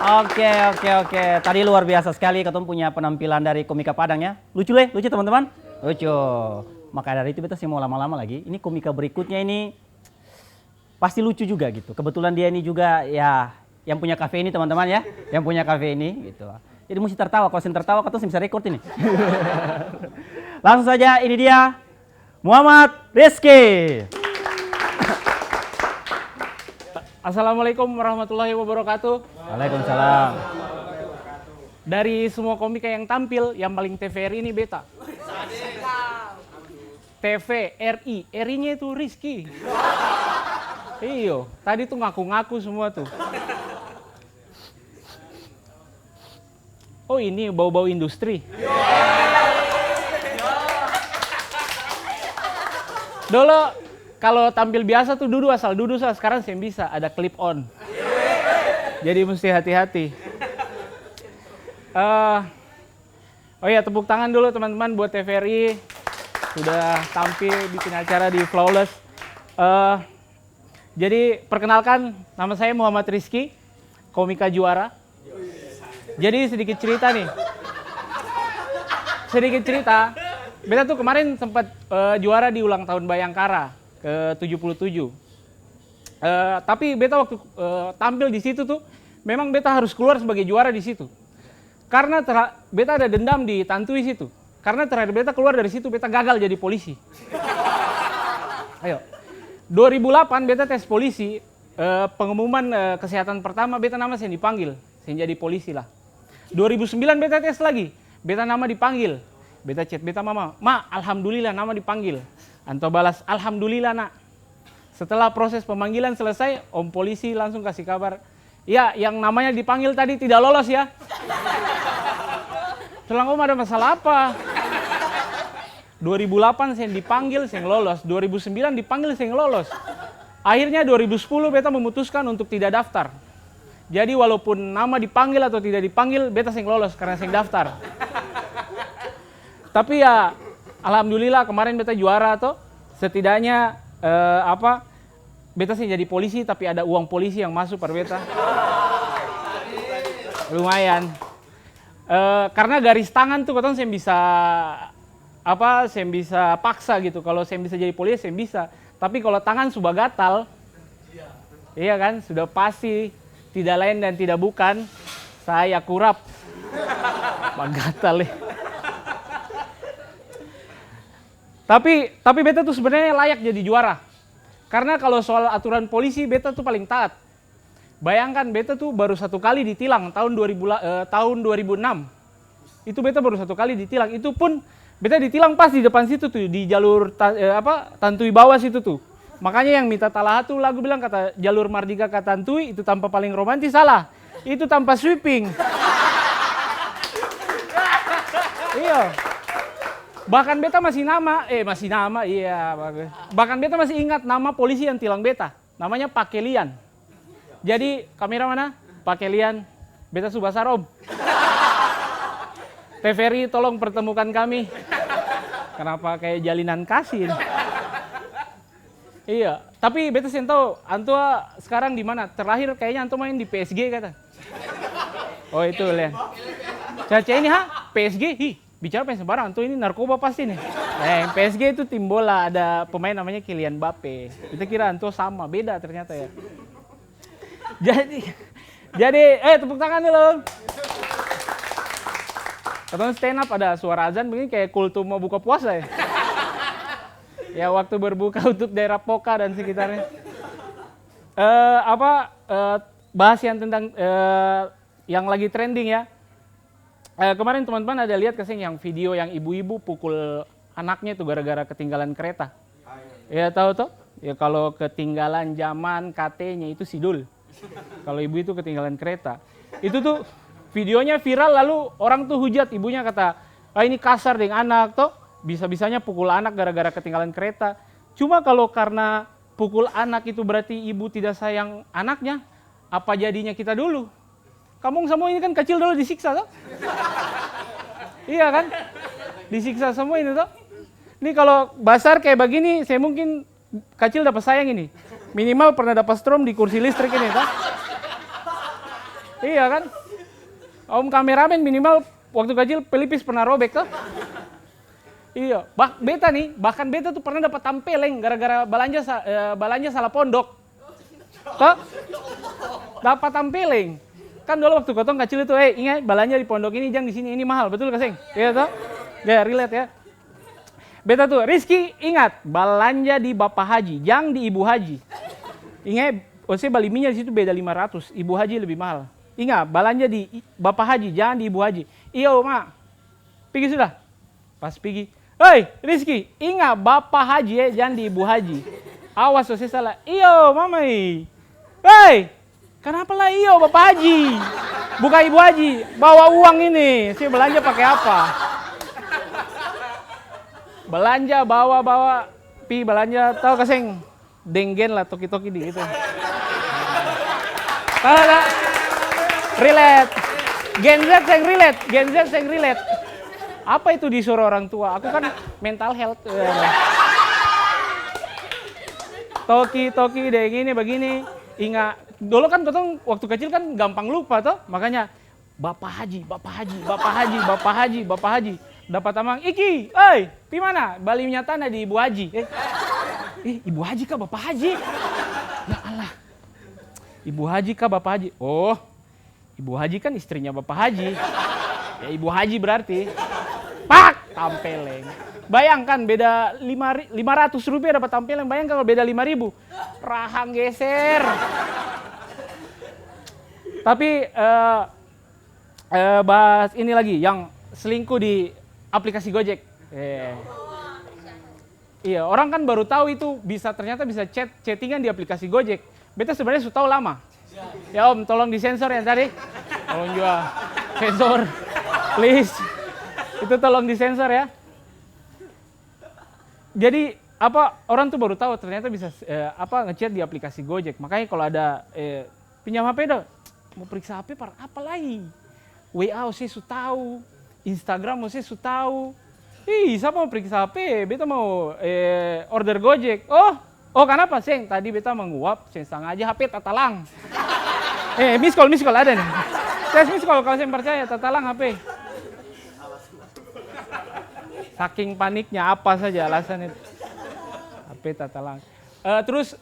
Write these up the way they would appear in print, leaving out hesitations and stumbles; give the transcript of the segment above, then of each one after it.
Oke. Tadi luar biasa sekali ketemu punya penampilan dari komika Padang ya. Lucu teman-teman? Lucu. Maka dari itu beta sih mau lama-lama lagi. Ini komika berikutnya ini pasti lucu juga gitu. Kebetulan dia ini juga ya yang punya kafe ini teman-teman ya. Yang punya kafe ini gitu. Jadi mesti tertawa. Kalau saya tertawa katanya bisa record ini. Langsung saja ini dia Muhammad Rizky. Assalamualaikum warahmatullahi wabarakatuh. Waalaikumsalam. Dari semua komika yang tampil, yang paling TVRI ini beta. TVRI, RI-nya itu Rizky. Iyo, tadi tuh ngaku-ngaku semua tuh. Oh ini bau-bau industri. Dulu kalau tampil biasa tuh asal duduk, sekarang saya bisa ada clip on. Jadi mesti hati-hati. Oh ya, tepuk tangan dulu teman-teman buat TVRI sudah tampil bikin acara di Flawless. Jadi perkenalkan, nama saya Muhammad Rizky, komika juara. Jadi sedikit cerita nih. Beta tuh kemarin sempat juara di ulang tahun Bayangkara ke-77. Tapi beta waktu tampil di situ tuh memang beta harus keluar sebagai juara di situ. Karena beta ada dendam di Tantui situ. Karena terakhir beta keluar dari situ beta gagal jadi polisi. Ayo. 2008 beta tes polisi, pengumuman kesehatan pertama beta nama saya dipanggil, saya jadi polisi lah. 2009 beta tes lagi, beta nama dipanggil. Beta chat beta mama, "Ma, alhamdulillah nama dipanggil." Anto balas, "Alhamdulillah, Nak." Setelah proses pemanggilan selesai, om polisi langsung kasih kabar, "Ya, yang namanya dipanggil tadi tidak lolos ya." Selang om ada masalah apa? 2008 saya dipanggil, saya lolos. 2009 dipanggil, saya lolos. Akhirnya 2010 beta memutuskan untuk tidak daftar. Jadi walaupun nama dipanggil atau tidak dipanggil, beta saya lolos karena saya daftar. Tapi ya, alhamdulillah kemarin beta juara toh. Setidaknya beta sih jadi polisi tapi ada uang polisi yang masuk per beta. Lumayan. Karena garis tangan tuh katanya saya bisa paksa gitu. Kalau saya bisa jadi polisi saya bisa. Tapi kalau tangan sudah gatal, iya kan, sudah pasti tidak lain dan tidak bukan saya kurap. Gatal ya. Tapi beta tuh sebenarnya layak jadi juara. Karena kalau soal aturan polisi beta tuh paling taat. Bayangkan beta tuh baru satu kali ditilang tahun 2006. Itu beta baru satu kali ditilang. Itu pun beta ditilang pas di depan situ tuh di jalur Tantui bawah situ tuh. Makanya yang minta talaha tuh lagu bilang kata jalur Mardika ke Tantui itu tanpa paling romantis salah. Itu tanpa sweeping. Iya. Bahkan beta Bahkan beta masih ingat nama polisi yang tilang beta. Namanya Pakelian. Jadi kamera mana? Pakelian. Beta Subasar om. TVRI tolong pertemukan kami. Kenapa kayak jalinan kasih? Iya. Tapi beta sih tahu Antua sekarang di mana? Terakhir kayaknya Antua main di PSG kata. Oh itu lihat. Caca ini PSG? Bicara pengen sembarang, Antua ini narkoba pasti nih. PSG itu tim bola, ada pemain namanya Kylian Mbappe. Kita kira Antua sama, beda ternyata ya. Jadi, tepuk tangan dulu. Katanya stand up ada suara azan begini kayak kultum mau buka puasa ya. Ya waktu berbuka untuk daerah Poka dan sekitarnya. Bahas yang tentang yang lagi trending ya. Kemarin teman-teman ada lihat kesini yang video yang ibu-ibu pukul anaknya itu gara-gara ketinggalan kereta. Ya tahu toh? Ya kalau ketinggalan zaman KT-nya itu sidul. Kalau ibu itu ketinggalan kereta. Itu tuh videonya viral lalu orang tuh hujat ibunya kata, ini kasar dengan anak toh. Bisa-bisanya pukul anak gara-gara ketinggalan kereta. Cuma kalau karena pukul anak itu berarti ibu tidak sayang anaknya, apa jadinya kita dulu? Kamu semua ini kan kecil dulu disiksa toh? Iya kan? Disiksa semua ini toh? Ini kalau basar kayak begini, saya mungkin kecil dapat sayang ini. Minimal pernah dapat strom di kursi listrik ini toh? Iya kan? Om kameramen minimal waktu kecil pelipis pernah robek tuh. Iya, beta nih, bahkan beta tuh pernah dapat tampeleng gara-gara balanja salah pondok. Tuh, dapat tampeleng. Kan dulu waktu kotong kecil itu, ingat balanja di pondok ini, jangan di sini, ini mahal, betul gak, Seng? Iya tuh? Ya, relate ya. Beta tuh, Rizky, ingat, balanja di Bapak Haji, jangan di Ibu Haji. Ingat, bali minyak di situ beda 500, Ibu Haji lebih mahal. Ingat, balanja di Bapak Haji, jangan di Ibu Haji. Iya, Mak. Pergi sudah? Pas pergi. Hei, Rizky, ingat Bapak Haji ya, jangan di Ibu Haji. Awas, saya salah. Iyo, Mamai. Hei, kenapa lah iyo Bapak Haji? Bukan Ibu Haji, bawa uang ini. Saya belanja pakai apa? Belanja, bawa. Belanja, tahu kaseng? Denggen lah, toki-toki di gitu. Tahu tak? Relate. Gen Z yang relate. Apa itu disuruh orang tua? Aku kan mental health. Toki deh gini begini. Ingat, dulu kan ketong waktu kecil kan gampang lupa toh. Makanya Bapak Haji. Dapat amang, iki, pi mana? Bali nyatana di Ibu Haji. Ibu Haji kah Bapak Haji? Ya Allah. Ibu Haji kah Bapak Haji? Oh, Ibu Haji kan istrinya Bapak Haji. Ya Ibu Haji berarti. Pak, tampeleng. Bayangkan beda 500 rupiah dapat tampeleng. Bayangkan kalau beda 5.000. Rahang geser. Tapi bahas ini lagi yang selingkuh di aplikasi Gojek. Iya, orang kan baru tahu itu ternyata bisa chattingan di aplikasi Gojek. Beta sebenarnya sudah tahu lama. Ya Om, tolong disensor yang tadi. Tolong juga sensor, please. Itu tolong disensor ya. Jadi orang tuh baru tahu ternyata bisa ngechat di aplikasi Gojek. Makanya kalau ada pinjam HP dah, mau periksa HP apa lagi? WA saya sudah tahu, Instagram saya sudah tahu. Siapa mau periksa HP? Beta mau order Gojek. Oh kenapa Seng? Tadi beta menguap, setengah aja HP tatalang. Miss call ada nih. Tes miss call kalau saya percaya tatalang HP. Saking paniknya apa saja alasan itu. HP tatalang. Terus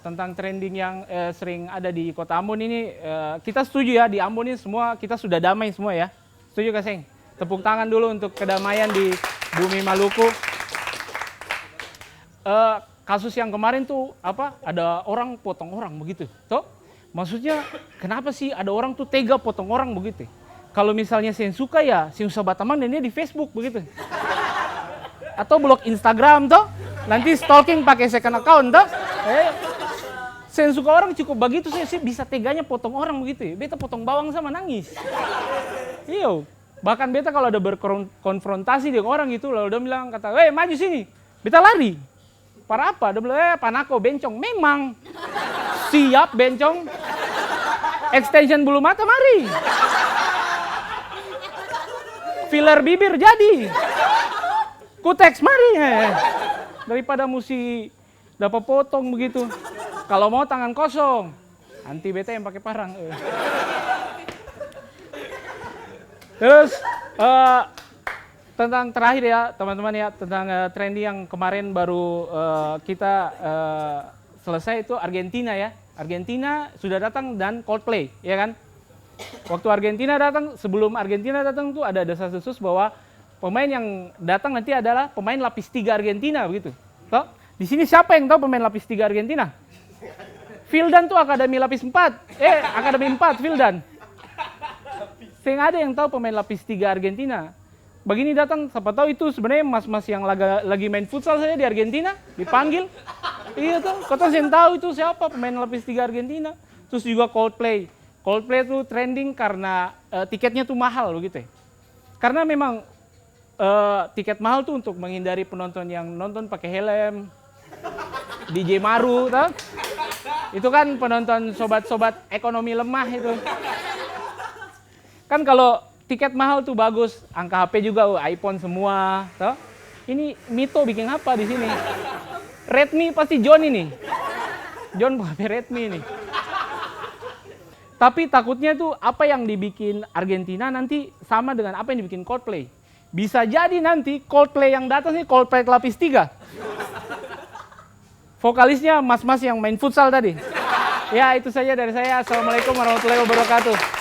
tentang trending yang sering ada di Kota Ambon ini, kita setuju ya, di Ambon ini semua kita sudah damai semua ya. Setuju Kak Seng? Tepuk tangan dulu untuk kedamaian di Bumi Maluku. Kasus yang kemarin tuh ada orang potong orang begitu, toh? Maksudnya kenapa sih ada orang tuh tega potong orang begitu? Kalau misalnya saya suka ya, saya usah bataman dan dia di Facebook begitu. Atau blog Instagram toh, nanti stalking pakai second account toh. Saya suka orang cukup begitu, saya bisa teganya potong orang begitu. Beta potong bawang sama nangis. Iya, bahkan beta kalau ada berkonfrontasi dengan orang gitu, lalu dia bilang kata, maju sini, beta lari. Para apa? Dia bilang, panako bencong. Memang siap bencong. Extension bulu mata mari. Filler bibir jadi. Kuteks mari. Daripada mesti dapat potong begitu. Kalau mau tangan kosong. Nanti beta yang pakai parang. Terus tentang terakhir ya teman-teman ya, tentang trending yang kemarin baru kita selesai itu Argentina ya. Argentina sudah datang dan Coldplay, ya kan? Waktu Argentina datang, sebelum Argentina datang tuh ada desas-desus bahwa pemain yang datang nanti adalah pemain lapis 3 Argentina begitu. Toh? Di sini siapa yang tahu pemain lapis 3 Argentina? Vildan tuh akademi lapis 4. Akademi 4 Vildan. Saya ada yang tahu pemain lapis 3 Argentina. Begini datang, siapa tahu itu sebenarnya mas-mas yang lagi main futsal saja di Argentina, dipanggil. Iya tuh, kota saya tahu itu siapa pemain lapis 3 Argentina. Terus juga Coldplay. Coldplay tuh trending karena tiketnya tuh mahal begitu ya. Karena memang tiket mahal tuh untuk menghindari penonton yang nonton pakai helm, DJ Maru, tau? Itu kan penonton sobat-sobat ekonomi lemah itu. Kan kalau tiket mahal tuh bagus, angka HP juga iPhone semua, toh? Ini Mito bikin apa di sini? Redmi pasti John ini. John HP Redmi ini. Tapi takutnya tuh apa yang dibikin Argentina nanti sama dengan apa yang dibikin Coldplay. Bisa jadi nanti Coldplay yang datang nih Coldplay lapis 3. Vokalisnya mas-mas yang main futsal tadi. Ya itu saja dari saya. Assalamualaikum warahmatullahi wabarakatuh.